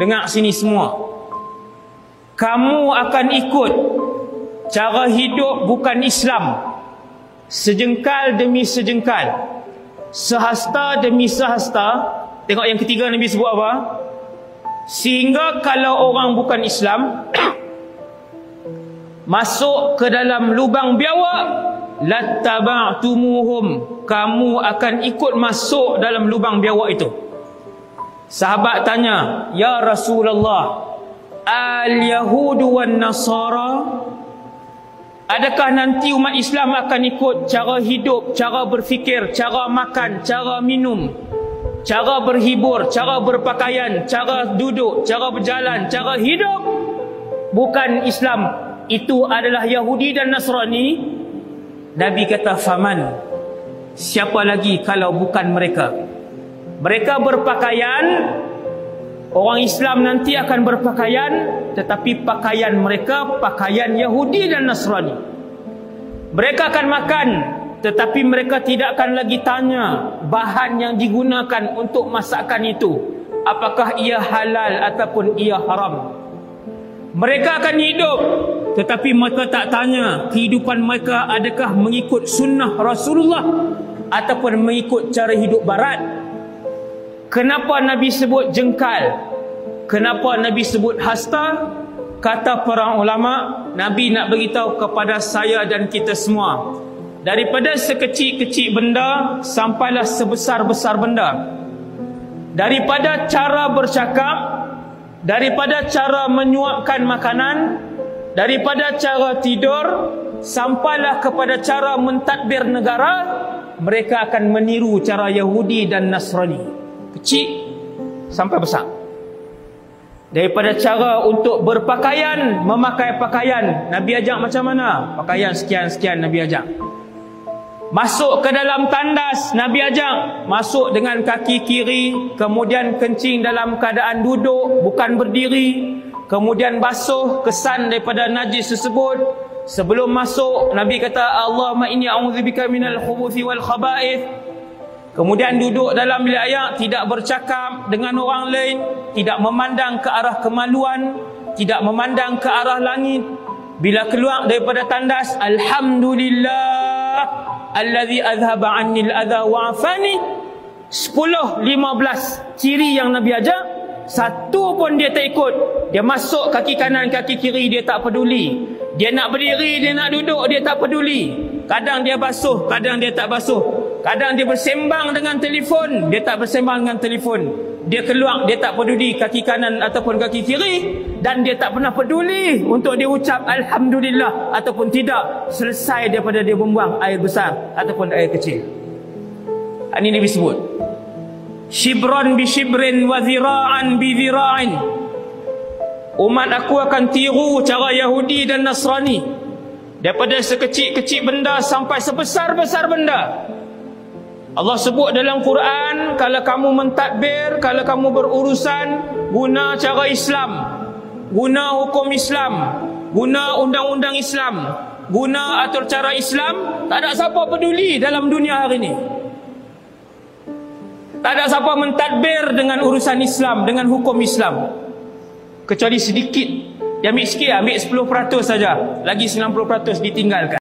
dengar sini semua. Kamu akan ikut cara hidup bukan Islam, sejengkal demi sejengkal, sehasta demi sehasta. Tengok yang ketiga Nabi sebut apa? Sehingga kalau orang bukan Islam masuk ke dalam lubang biawak, lattaba'tumuhum, kamu akan ikut masuk dalam lubang biawak itu. Sahabat tanya, ya Rasulullah, al-Yahudu wan Nasara, adakah nanti umat Islam akan ikut cara hidup, cara berfikir, cara makan, cara minum, cara berhibur, cara berpakaian, cara duduk, cara berjalan, cara hidup bukan Islam, itu adalah Yahudi dan Nasrani? Nabi kata, faman, siapa lagi kalau bukan mereka? Mereka berpakaian, orang Islam nanti akan berpakaian, tetapi pakaian mereka pakaian Yahudi dan Nasrani. Mereka akan makan, tetapi mereka tidak akan lagi tanya bahan yang digunakan untuk masakan itu, apakah ia halal ataupun ia haram. Mereka akan hidup, tetapi mereka tak tanya kehidupan mereka adakah mengikut sunnah Rasulullah ataupun mengikut cara hidup barat. Kenapa Nabi sebut jengkal? Kenapa Nabi sebut hasta? Kata para ulama, Nabi nak beritahu kepada saya dan kita semua, daripada sekecil-kecil benda sampailah sebesar-besar benda. Daripada cara bercakap, daripada cara menyuapkan makanan, daripada cara tidur, sampailah kepada cara mentadbir negara, mereka akan meniru cara Yahudi dan Nasrani. Kecil sampai besar. Daripada cara untuk berpakaian, memakai pakaian, Nabi ajak macam mana? Pakaian sekian-sekian Nabi ajak. Masuk ke dalam tandas, Nabi ajak masuk dengan kaki kiri, kemudian kencing dalam keadaan duduk, bukan berdiri, kemudian basuh kesan daripada najis tersebut. Sebelum masuk, Nabi kata, Allahumma inni a'udzubika minal khubuthi wal khaba'ith. Kemudian duduk dalam bilik air, tidak bercakap dengan orang lain, tidak memandang ke arah kemaluan, tidak memandang ke arah langit. Bila keluar daripada tandas, alhamdulillah allazi azhaba annil adha wa afani. 10, 15 ciri yang Nabi ajar, satu pun dia tak ikut. Dia masuk kaki kanan, kaki kiri, dia tak peduli. Dia nak berdiri, dia nak duduk, dia tak peduli. Kadang dia basuh, kadang dia tak basuh. Kadang dia bersembang dengan telefon, dia tak bersembang dengan telefon. Dia keluar, dia tak peduli kaki kanan ataupun kaki kiri, dan dia tak pernah peduli untuk dia ucap alhamdulillah ataupun tidak selesai daripada dia membuang air besar ataupun air kecil. Ini Nabi sebut, shibran bi shibrin wa zira'an bi zira'in. Umat aku akan tiru cara Yahudi dan Nasrani, daripada sekecil-kecil benda sampai sebesar-besar benda. Allah sebut dalam Quran, kalau kamu mentadbir, kalau kamu berurusan, guna cara Islam, guna hukum Islam, guna undang-undang Islam, guna atur cara Islam, tak ada siapa peduli dalam dunia hari ini. Tak ada siapa mentadbir dengan urusan Islam, dengan hukum Islam, kecuali sedikit. Dia ambil sikit, ambil 10% saja, lagi 90% ditinggalkan.